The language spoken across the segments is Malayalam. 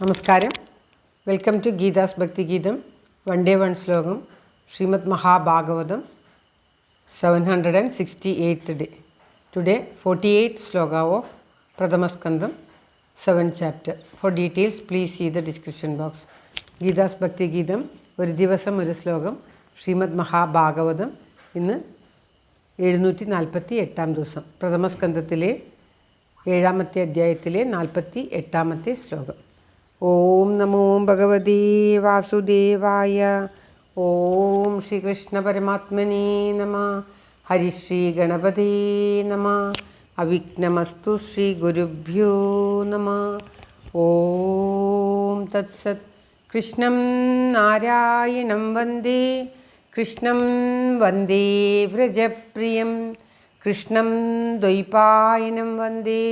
നമസ്കാരം. വെൽക്കം ടു ഗീതാസ് ഭക്തി ഗീതം. വൺ ഡേ വൺ ശ്ലോകം. Shrimad Mahabhagavatam 768th day. Today 48th sloka of Pradhamaskandam 7th chapter. For details please see the description box. Geetha's ഭക്തി ഗീതം ഒരു ദിവസം ഒരു ശ്ലോകം. ശ്രീമദ് മഹാഭാഗവതം ഇന്ന് 748ാം ദിവസം. പ്രഥമസ്കന്ധത്തിലെ 7ാമത്തെ അധ്യായത്തിലെ 48ാമത്തെ ശ്ലോകം. ഓം നമോ ഭഗവതേ വാസുദേവായ. ഓം ശ്രീകൃഷ്ണ പരമാത്മനേ നമഃ. ഹരിശ്രീ ഗണപതേ നമഃ. അവിഘ്നമസ്തു ശ്രീ ഗുരുഭ്യോ നമഃ. ഓം തത്സത്. കൃഷ്ണം നാരായണം വന്ദേ കൃഷ്ണം വന്ദേ വ്രജപ്രിയം കൃഷ്ണം ദ്വൈപായനം വന്ദേ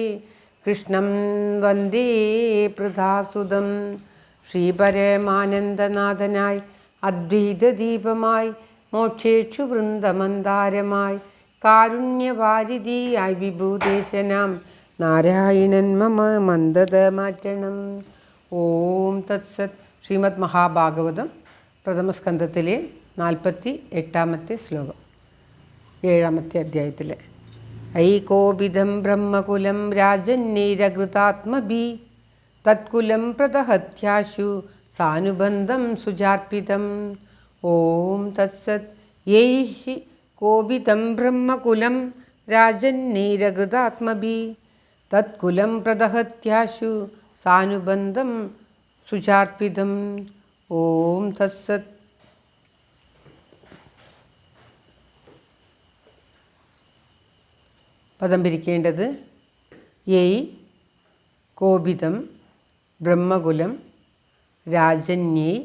കൃഷ്ണം വന്ദേ പ്രധാസുതം. ശ്രീപരമാനന്ദനാഥനായി അദ്വൈതദീപമായി മോക്ഷേക്ഷു വൃന്ദമന്ദാരമായി കാരുണ്യവാരിധിയായി വിഭൂദേശനാം നാരായണൻ മമ മന്ദത മാറ്റണം. ഓം തത്സത്. ശ്രീമദ് മഹാഭാഗവതം പ്രഥമസ്കന്ധത്തിലെ 48ാമത്തെ ശ്ലോകം, 7ാമത്തെ അധ്യായത്തിലെ. ഐകോപിതം ബ്രഹ്മകുലം രാജന്യൈരകൃതാത്മഭി തത്കുലം പ്രദഹത്യാശു സാനുബന്ധം സുജാർപ്പിതം. ഓം തത്സത്. യൈഹി കോപിതം ബ്രഹ്മകുലം രാജന്യൈരകൃതാത്മഭി തത്കുലം പ്രദഹത്യാശു സാനുബന്ധം സുചാർപ്പിതം. ഓം തത്സത്. പദം പിരിക്കേണ്ടത് യൈ കോപിതം ബ്രഹ്മകുലം രാജന്യൈ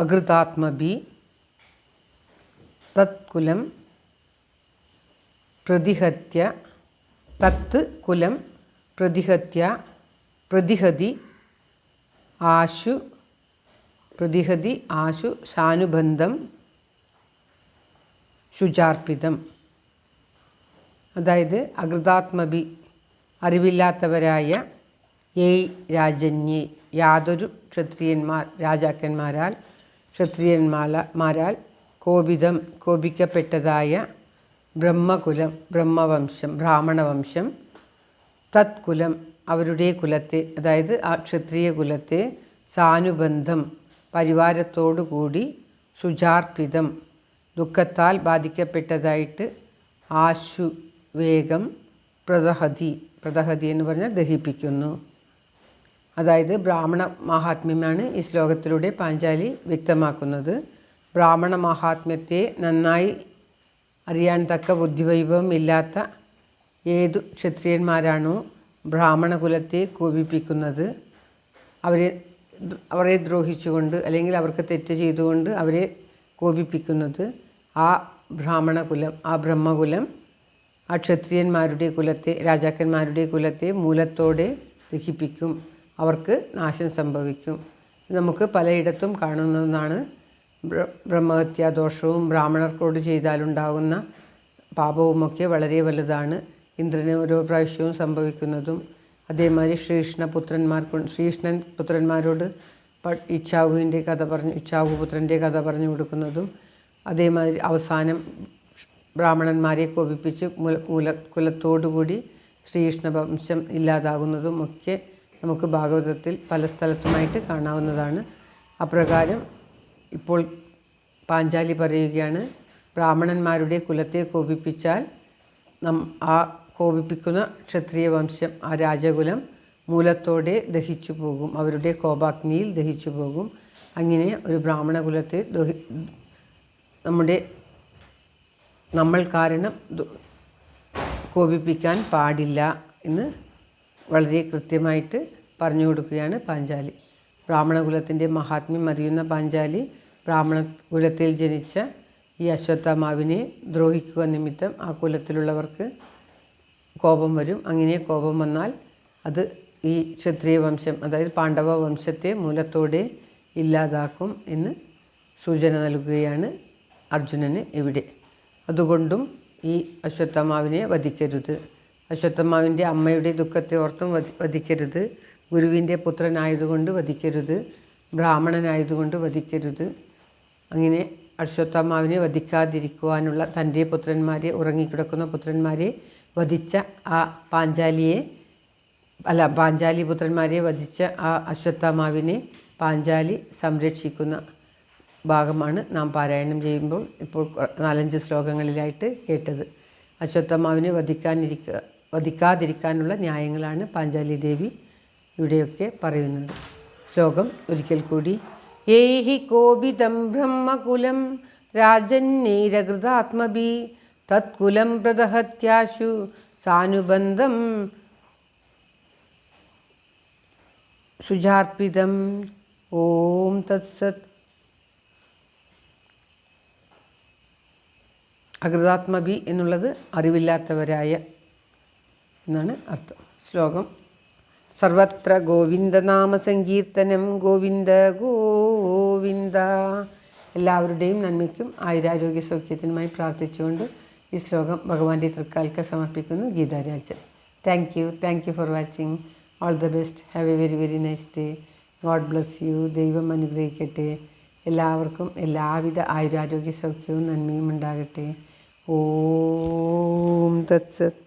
അകൃതാത്മഭി തത്കുലം പ്രതിഹത്യ തത് കുലം പ്രതിഹത്യ പ്രതിഹതി ആശു സാനുബന്ധം ശുചാർപ്പിതം. അതായത് അകൃതാത്മഭി അറിവില്ലാത്തവരായ യൈ രാജന്യേ യാതൊരു ക്ഷത്രിയന്മാരാൽ കോപിതം കോപിക്കപ്പെട്ടതായ ബ്രഹ്മകുലം ബ്രഹ്മവംശം ബ്രാഹ്മണവംശം തത്കുലം അവരുടെ കുലത്തെ, അതായത് ആ ക്ഷത്രിയ കുലത്തെ സാനുബന്ധം പരിവാരത്തോടുകൂടി ശുചാർപ്പിതം ദുഃഖത്താൽ ബാധിക്കപ്പെട്ടതായിട്ട് ആശു വേഗം പ്രദഹതി എന്ന് പറഞ്ഞാൽ ദഹിപ്പിക്കുന്നു. അതായത് ബ്രാഹ്മണ മാഹാത്മ്യമാണ് ഈ ശ്ലോകത്തിലൂടെ പാഞ്ചാലി വ്യക്തമാക്കുന്നത്. ബ്രാഹ്മണ മാഹാത്മ്യത്തെ നന്നായി അറിയാൻ തക്ക ബുദ്ധിവൈഭവം ഇല്ലാത്ത ഏതു ക്ഷത്രിയന്മാരാണോ ബ്രാഹ്മണ കുലത്തെ കോപിപ്പിക്കുന്നത്, അവരെ ദ്രോഹിച്ചുകൊണ്ട് അല്ലെങ്കിൽ അവർക്ക് തെറ്റ് ചെയ്തുകൊണ്ട് അവരെ കോപിപ്പിക്കുന്നത്, ആ ബ്രാഹ്മണകുലം ആ ബ്രഹ്മകുലം ആ ക്ഷത്രിയന്മാരുടെ കുലത്തെ രാജാക്കന്മാരുടെ കുലത്തെ മൂലത്തോടെ ദഹിപ്പിക്കും, അവർക്ക് നാശം സംഭവിക്കും. നമുക്ക് പലയിടത്തും കാണുന്നതാണ്. ബ്രഹ്മഹത്യാദോഷവും ബ്രാഹ്മണർക്കോട് ചെയ്താലുണ്ടാകുന്ന പാപവുമൊക്കെ വളരെ വലുതാണ്. ഇന്ദ്രന് ഓരോ പ്രാവശ്യവും സംഭവിക്കുന്നതും. അതേമാതിരി ശ്രീകൃഷ്ണൻ പുത്രന്മാരോട് ഇച്ഛാകുപുത്രൻ്റെ കഥ പറഞ്ഞു കൊടുക്കുന്നതും, അതേമാതിരി അവസാനം ബ്രാഹ്മണന്മാരെ കോപിപ്പിച്ച് കുലത്തോടുകൂടി ശ്രീകൃഷ്ണ വംശം ഇല്ലാതാകുന്നതും ഒക്കെ നമുക്ക് ഭാഗവതത്തിൽ പല സ്ഥലത്തുമായിട്ട് കാണാവുന്നതാണ്. അപ്രകാരം ഇപ്പോൾ പാഞ്ചാലി പറയുകയാണ്, ബ്രാഹ്മണന്മാരുടെ കുലത്തെ കോപിപ്പിച്ചാൽ ആ കോപിപ്പിക്കുന്ന ക്ഷത്രിയ വംശം ആ രാജകുലം മൂലത്തോടെ ദഹിച്ചു പോകും, അവരുടെ കോപാഗ്നിയിൽ ദഹിച്ചു പോകും. അങ്ങനെ ഒരു ബ്രാഹ്മണ കുലത്തെ നമ്മൾ കാരണം കോപിപ്പിക്കാൻ പാടില്ല എന്ന് വളരെ കൃത്യമായിട്ട് പറഞ്ഞു കൊടുക്കുകയാണ് പാഞ്ചാലി. ബ്രാഹ്മണ കുലത്തിൻ്റെ മഹാത്മ്യം അറിയുന്ന പാഞ്ചാലി ബ്രാഹ്മണ കുലത്തിൽ ജനിച്ച ഈ അശ്വത്ഥാമാവിനെ ദ്രോഹിക്കുക നിമിത്തം ആ കുലത്തിലുള്ളവർക്ക് കോപം വരും. അങ്ങനെ കോപം വന്നാൽ അത് ഈ ക്ഷത്രിയ വംശം, അതായത് പാണ്ഡവ വംശത്തെ മൂലത്തോടെ ഇല്ലാതാക്കും എന്ന് സൂചന നൽകുകയാണ് അർജുനന് ഇവിടെ. അതുകൊണ്ടും ഈ അശ്വത്ഥാമാവിനെ വധിക്കരുത്, അശ്വത്ഥമാവിൻ്റെ അമ്മയുടെ ദുഃഖത്തെ ഓർത്തും വധിക്കരുത്. ഗുരുവിൻ്റെ പുത്രനായതുകൊണ്ട് വധിക്കരുത്. ബ്രാഹ്മണനായതുകൊണ്ട് വധിക്കരുത്. അങ്ങനെ അശ്വത്ഥമാവിനെ വധിക്കാതിരിക്കുവാനുള്ള തൻ്റെ പുത്രന്മാരെ, ഉറങ്ങിക്കിടക്കുന്ന പുത്രന്മാരെ വധിച്ച ആ പാഞ്ചാലി പുത്രന്മാരെ വധിച്ച ആ അശ്വത്ഥമാവിനെ പാഞ്ചാലി സംരക്ഷിക്കുന്ന ഭാഗമാണ് നാം പാരായണം ചെയ്യുമ്പോൾ ഇപ്പോൾ 4-5 ശ്ലോകങ്ങളിലായിട്ട് കേട്ടത്. അശ്വത്ഥമാവിനെ വധിക്കാതിരിക്കാനുള്ള ന്യായങ്ങളാണ് പാഞ്ചാലി ദേവി ഇവിടെയൊക്കെ പറയുന്നത്. ശ്ലോകം ഒരിക്കൽ കൂടി. ഏഹി കോപിതം ബ്രഹ്മകുലം രാജന്നൈരകൃതാത്മഭി തത്കുലം പ്രദഹത്യാശു സാനുബന്ധം സുജാർപ്പിതം. ഓം തത്സത്. അകൃതാത്മഭി എന്നുള്ളത് അറിവില്ലാത്തവരായ എന്നാണ് അർത്ഥം. ശ്ലോകം. സർവത്ര ഗോവിന്ദനാമ സങ്കീർത്തനം. ഗോവിന്ദ ഗോവിന്ദ. എല്ലാവരുടെയും നന്മയ്ക്കും ആയുരാരോഗ്യ സൗഖ്യത്തിനുമായി പ്രാർത്ഥിച്ചുകൊണ്ട് ഈ ശ്ലോകം ഭഗവാന്റെ തൃക്കാൽക്ക് സമർപ്പിക്കുന്നു. Geetha Rajan. Thank you for watching. All the best. Have A very very nice day. God bless you. ദൈവം അനുഗ്രഹിക്കട്ടെ. എല്ലാവർക്കും എല്ലാവിധ ആയുരാരോഗ്യ സൗഖ്യവും നന്മയും ഉണ്ടാകട്ടെ. ഓം തത്സത്.